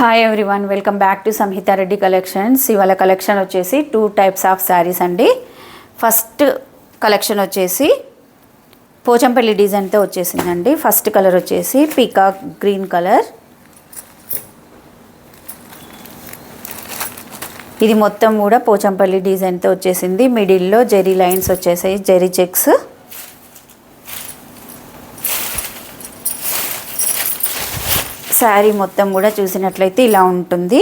Hi everyone, welcome back to Samhita Reddy collections. ఇవాళ collection వచ్చేసి 2 types of saris అండి. ఫస్ట్ కలెక్షన్ వచ్చేసి పోచంపల్లి డిజైన్తో వచ్చేసిందండి. ఫస్ట్ కలర్ వచ్చేసి పీకాక్ గ్రీన్ కలర్. ఇది మొత్తం కూడా పోచంపల్లి డిజైన్తో వచ్చేసింది. మిడిల్లో జెరీ లైన్స్ వచ్చేసాయి, జెరీ చెక్స్. శారీ మొత్తం కూడా చూసినట్లయితే ఇలా ఉంటుంది.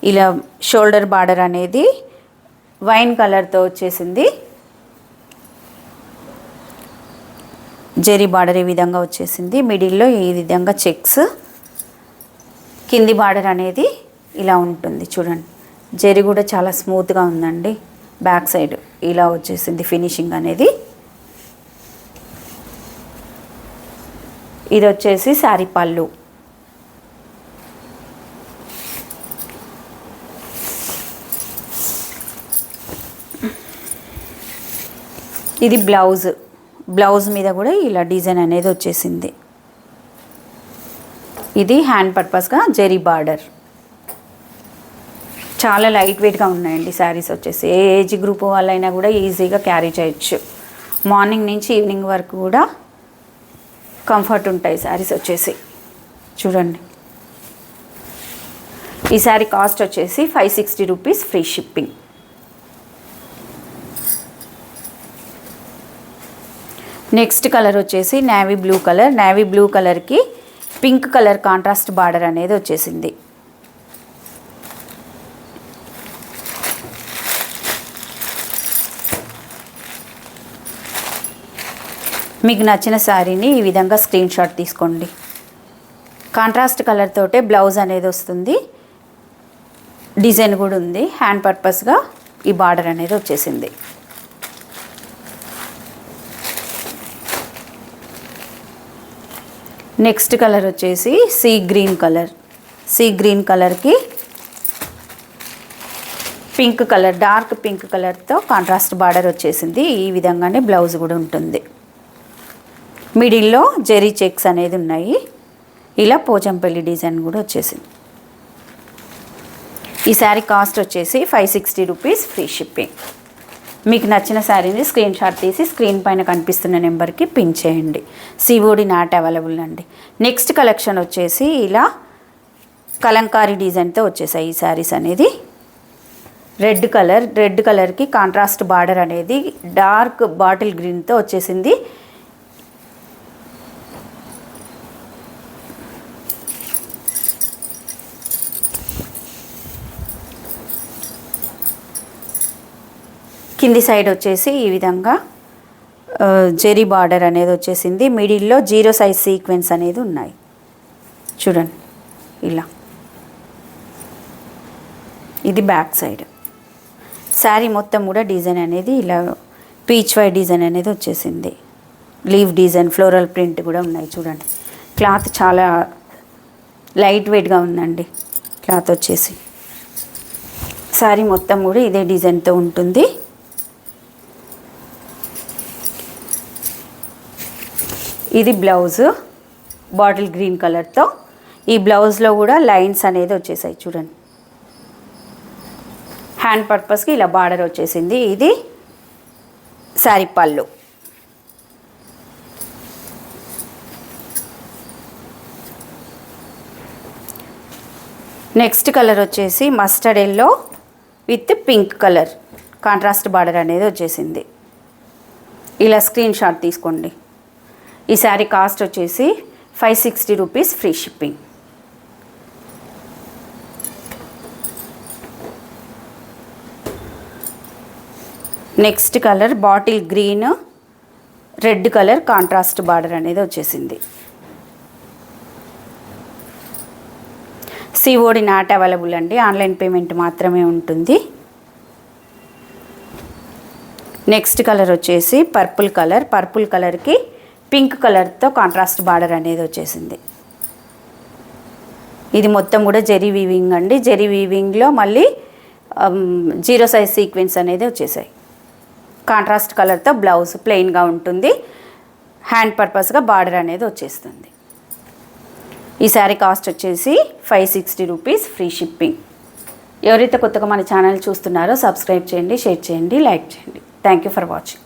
ఇలా షోల్డర్ బార్డర్ అనేది వైన్ కలర్తో వచ్చేసింది. జెరీ బార్డర్ ఈ విధంగా వచ్చేసింది. మిడిల్లో ఈ విధంగా చెక్స్. కింది బార్డర్ అనేది ఇలా ఉంటుంది చూడండి. జెరీ కూడా చాలా స్మూత్గా ఉందండి. బ్యాక్ సైడ్ ఇలా వచ్చేసింది ఫినిషింగ్ అనేది. ఇది వచ్చేసి శారీ పళ్ళు. ఇది బ్లౌజ్ మీద కూడా ఇలా డిజైన్ అనేది వచ్చేసింది. ఇది హ్యాండ్ పర్పస్గా జెరీ బార్డర్. చాలా లైట్ వెయిట్గా ఉన్నాయండి శారీస్ వచ్చేసి. ఏ ఏజ్ గ్రూప్ వాళ్ళైనా కూడా ఈజీగా క్యారీ చేయొచ్చు. మార్నింగ్ నుంచి ఈవినింగ్ వరకు కూడా కంఫర్ట్ ఉంటాయి శారీస్ వచ్చేసి. చూడండి, ఈ శారీ కాస్ట్ వచ్చేసి 560 rupees, free shipping. Next colour వచ్చేసి navy blue colour. Navy blue కలర్కి పింక్ కలర్ కాంట్రాస్ట్ బార్డర్ అనేది వచ్చేసింది. మీకు నచ్చిన శారీని ఈ విధంగా స్క్రీన్ షాట్ తీసుకోండి. కాంట్రాస్ట్ కలర్ తోటే బ్లౌజ్ అనేది వస్తుంది. డిజైన్ కూడా ఉంది. హ్యాండ్ పర్పస్గా ఈ బార్డర్ అనేది వచ్చేసింది. నెక్స్ట్ కలర్ వచ్చేసి sea green colour. Sea green కలర్కి పింక్ కలర్, డార్క్ పింక్ కలర్తో కాంట్రాస్ట్ బార్డర్ వచ్చేసింది. ఈ విధంగానే బ్లౌజ్ కూడా ఉంటుంది. మిడిల్లో జెరీ చెక్స్ అనేది ఉన్నాయి. ఇలా పోచంపల్లి డిజైన్ కూడా వచ్చేసింది. ఈ శారీ కాస్ట్ వచ్చేసి 560 రూపీస్, ఫ్రీ షిప్పింగ్. మీకు నచ్చిన శారీని స్క్రీన్ షాట్ తీసి స్క్రీన్ పైన కనిపిస్తున్న నెంబర్కి పిన్ చేయండి. సిఓడి నాట్ అవైలబుల్ అండి. నెక్స్ట్ కలెక్షన్ వచ్చేసి ఇలా కలంకారీ డిజైన్తో వచ్చేసాయి ఈ శారీస్ అనేది. రెడ్ కలర్కి కాంట్రాస్ట్ బార్డర్ అనేది డార్క్ బాటిల్ గ్రీన్తో వచ్చేసింది. కింది సైడ్ వచ్చేసి ఈ విధంగా జెరీ బార్డర్ అనేది వచ్చేసింది. మిడిల్లో 0 సైజ్ సీక్వెన్స్ అనేది ఉన్నాయి. చూడండి ఇలా. ఇది బ్యాక్ సైడ్. శారీ మొత్తం కూడా డిజైన్ అనేది ఇలా పీచ్ వై డిజైన్ అనేది వచ్చేసింది. లీవ్ డిజైన్, ఫ్లోరల్ ప్రింట్ కూడా ఉన్నాయి. చూడండి, క్లాత్ చాలా లైట్ వెయిట్గా ఉందండి. క్లాత్ వచ్చేసి శారీ మొత్తం కూడా ఇదే డిజైన్తో ఉంటుంది. ఇది బ్లౌజ్ బాటిల్ గ్రీన్ కలర్తో. ఈ బ్లౌజ్లో కూడా లైన్స్ అనేది వచ్చేసాయి చూడండి. హ్యాండ్ పర్పస్కి ఇలా బార్డర్ వచ్చేసింది. ఇది శారీ పళ్ళు. నెక్స్ట్ కలర్ వచ్చేసి mustard yellow with pink colour contrast border అనేది వచ్చేసింది. ఇలా స్క్రీన్ షాట్ తీసుకోండి. ఈ శారీ కాస్ట్ వచ్చేసి 560 rupees, free shipping. Next colour bottle green, red colour contrast border అనేది వచ్చేసింది. సిఓడి నాట్ అవైలబుల్ అండి. ఆన్లైన్ పేమెంట్ మాత్రమే ఉంటుంది. నెక్స్ట్ కలర్ వచ్చేసి పర్పుల్ కలర్కి పింక్ కలర్తో కాంట్రాస్ట్ బార్డర్ అనేది వచ్చేసింది. ఇది మొత్తం కూడా జెరీ వీవింగ్ అండి. జెరీ వీవింగ్లో మళ్ళీ 0 సైజ్ సీక్వెన్స్ అనేది వచ్చేసాయి. కాంట్రాస్ట్ కలర్తో బ్లౌజ్ ప్లెయిన్గా ఉంటుంది. హ్యాండ్ పర్పస్గా బార్డర్ అనేది వచ్చేస్తుంది. ఈ శారీ కాస్ట్ వచ్చేసి 560 రూపీస్, ఫ్రీ షిప్పింగ్. ఎవరైతే కొత్తగా మన ఛానల్ చూస్తున్నారో సబ్స్క్రైబ్ చేయండి, షేర్ చేయండి, లైక్ చేయండి. Thank you for watching.